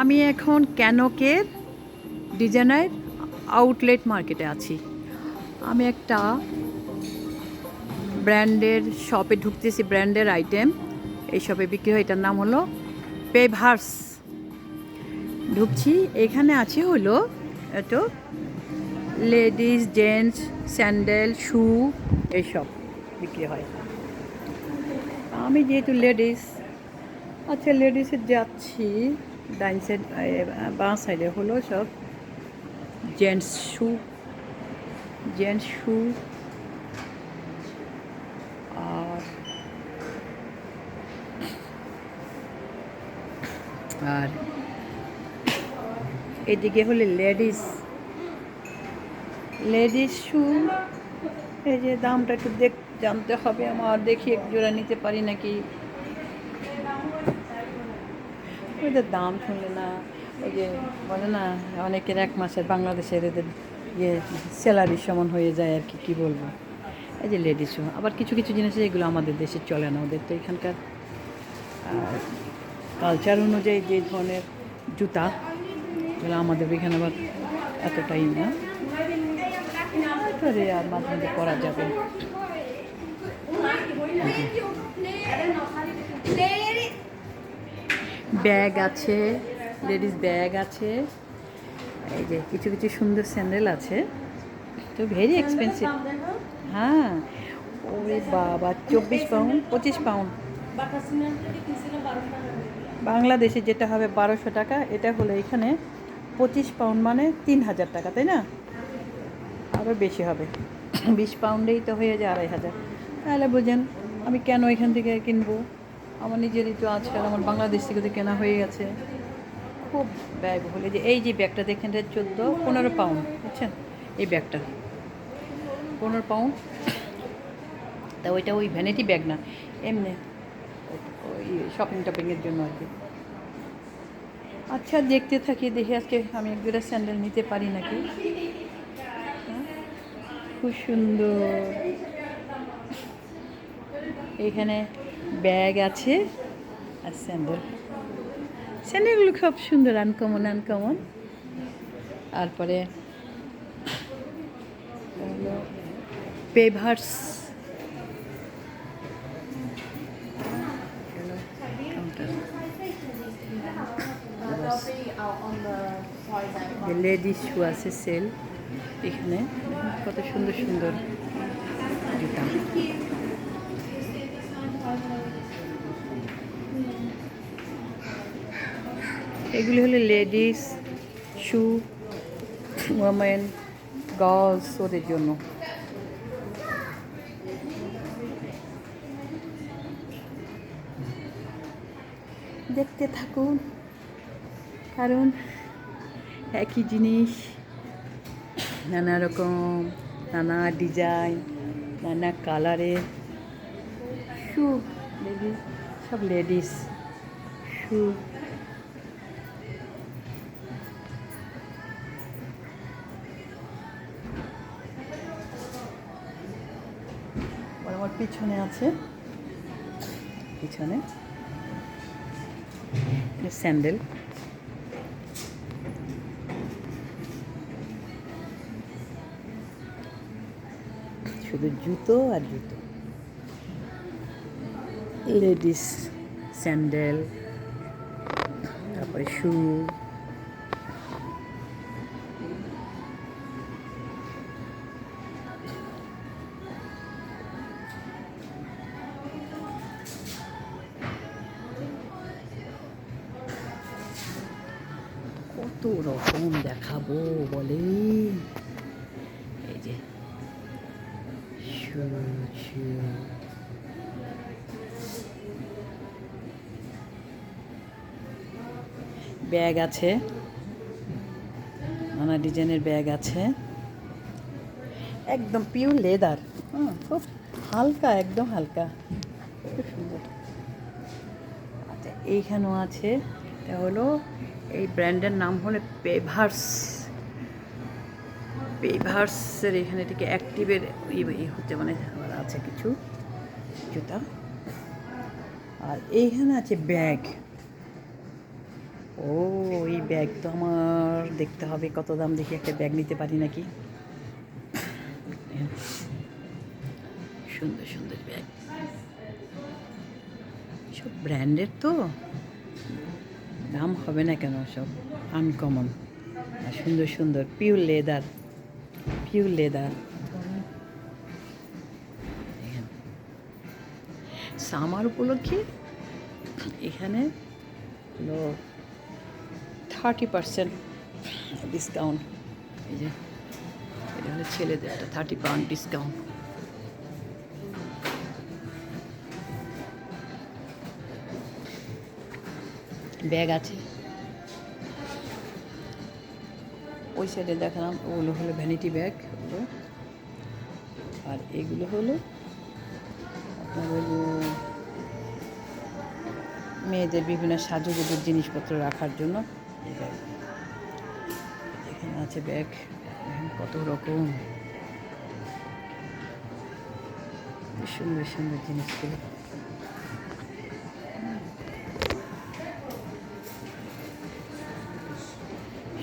আমি এখন ক্যানকের designer outlet মার্কেটে আছি। আমি একটা ব্র্যান্ডের শপে ঢুকতেছি, ব্র্যান্ডের আইটেম এই শপে বিক্রি হয়, এটার নাম হলো পেভার্স। ঢুকছি, এখানে আছে হলো এত লেডিস জেন্টস স্যান্ডেল শু এইসব বিক্রি হয়। আমি যেহেতু লেডিস, আচ্ছা লেডিসের যাচ্ছি, ডাইন সাইড বাঁ সাইডে হলো সব জেন্টস শু, আর আর এদিকে হলে লেডিস শু। এই যে দামটা একটু জানতে হবে আমার, দেখি এক জোড়া নিতে পারি নাকি। ওদের দাম শুনলে না, ওই যে বলে না অনেকের এক মাসের বাংলাদেশের এদের ইয়ে স্যালারি সমান হয়ে যায় আর কি, কী বলবো। এই যে লেডিস শু, আবার কিছু কিছু জিনিস এগুলো আমাদের দেশে চলে না, ওদের তো এখানকার কালচার অনুযায়ী যে ধরনের জুতা, এগুলো আমাদের এখানে আবার এতটাই না, আর মাঝে মাঝে করা যাবে। ব্যাগ আছে, লেডিস ব্যাগ আছে, এই যে কিছু কিছু সুন্দর স্যান্ডেল আছে, তো ভেরি এক্সপেন্সিভ। হ্যাঁ, ওরে বাবা, 24 পাউন্ড 25 পাউন্ড বাংলাদেশে যেটা হবে 1200 টাকা, এটা হলো এখানে 25 পাউন্ড মানে 3000 টাকা, তাই না? আরও বেশি হবে, 20 পাউন্ডেই তো হয়ে যায় 2500। তাহলে বুঝেন আমি কেন এখান থেকে কিনবো, আমার নিজেরই তো আছে, আর আমার বাংলাদেশ থেকে তো কেনা হয়ে গেছে। খুব ব্যয়বহুল। এই যে ব্যাগটা দেখেন, এটা 15 পাউন্ড, বুঝছেন? এই ব্যাগটা 15 পাউন্ড। তা ওইটা ওই ভ্যানিটি ব্যাগ না, এমনি ওই শপিং টপিংয়ের জন্য আর কি। আচ্ছা দেখতে থাকি, দেখি আজকে আমি এক দুটো স্যান্ডেল নিতে পারি নাকি। খুব সুন্দর, এখানে ব্যাগ আছে আর স্যান্ডেলগুলো খুব সুন্দর, আনকমন। তারপরে পেভার্স, লেডিস শু আছে সেল, এখানে কত সুন্দর সুন্দর জুতা। এগুলি হলো লেডিস শু, ওমেন, গার্লস, ওদের জন্য। দেখতে থাকুন, কারণ একই জিনিস, নানা রকম, নানা ডিজাইন, নানা কালারের শু, লেডিস, সব লেডিস শু। আমার পিছনে আছে, পিছনে স্যান্ডেল, শুধু জুতো আর জুতো, লেডিস স্যান্ডেল, তারপরে শু। কত রকম দেখাবো বলে, এই যে শু, ব্যাগ আছে, নানা ডিজাইনের ব্যাগ আছে, একদম পিওর লেদার, খুব হালকা, একদম হালকা, খুব সুন্দর। আচ্ছা এইখানেও আছে, এটা হলো এই ব্র্যান্ডের নাম হলো পেভার্সের, এখানে এটাকে অ্যাক্টিভের হচ্ছে, মানে আবার আছে কিছু জুতা। আর এইখানে আছে ব্যাগ, ও, এই ব্যাগ তো আমার দেখতে হবে কত দাম, দেখি একটা ব্যাগ নিতে পারি নাকি। সুন্দর সুন্দর ব্যাগ, সব ব্র্যান্ডের তো, দাম হবে না কেন, সব আনকমন আর সুন্দর সুন্দর, pure leather, pure leather. Summer উপলক্ষে এখানে হলো 30% ডিসকাউন্ট। এই যে এটা হলো ছেলেদেরটা, 30% ডিসকাউন্ট। ব্যাগ আছে ওই সাইডে দেখালাম, ওগুলো হলো ভ্যানিটি ব্যাগ ওগুলো, আর এগুলো হলো আপনার হলো মেয়েদের বিভিন্ন সাজুগুজুর জিনিসপত্র রাখার জন্য এই ব্যাগ। এখানে আছে ব্যাগ, কত রকম সুন্দর সুন্দর জিনিসগুলো।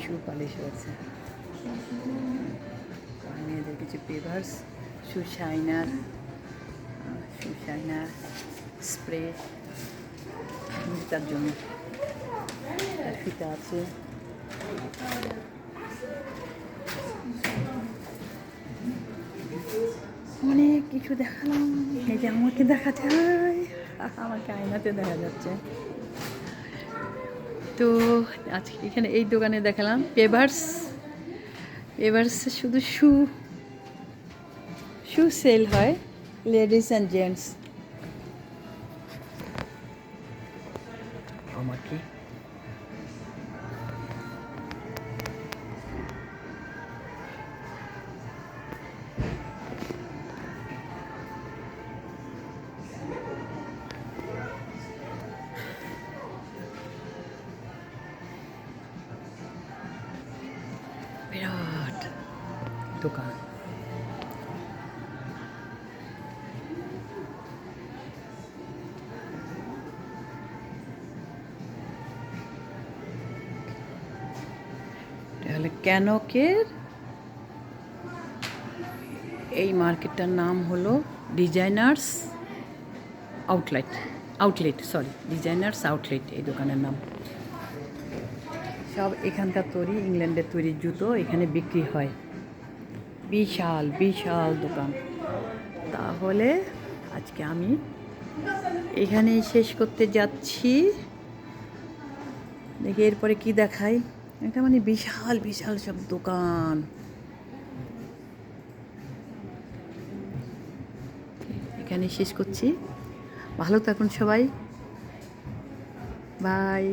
শু পালিশও আছে, মেয়েদের কিছু পেভার্স, শু শাইনার, স্প্রে তার জন্য, আর ফিতা আছে। অনেক কিছু দেখালাম, এই যে আমাকে দেখা যায়, আমাকে আয়নাতে দেখা যাচ্ছে। তো আজকে এখানে এই দোকানে দেখালাম পেভার্স, শুধু শু সেল হয়, লেডিস অ্যান্ড জেন্টস। আমাকে বিরাট দোকান। তাহলে ক্যানকের এই মার্কেটটার নাম হলো ডিজাইনার্স আউটলেট, ডিজাইনার্স আউটলেট এই দোকানের নাম। সব এখানকার তৈরি, ইংল্যান্ডের তৈরি জুতো এখানে বিক্রি হয়। বিশাল বিশাল দোকান। তাহলে আজকে আমি এখানেই শেষ করতে যাচ্ছি, দেখি এরপরে কি দেখাই। এটা মানে বিশাল বিশাল সব দোকান। এখানেই শেষ করছি, ভালো থাকুন সবাই, বাই।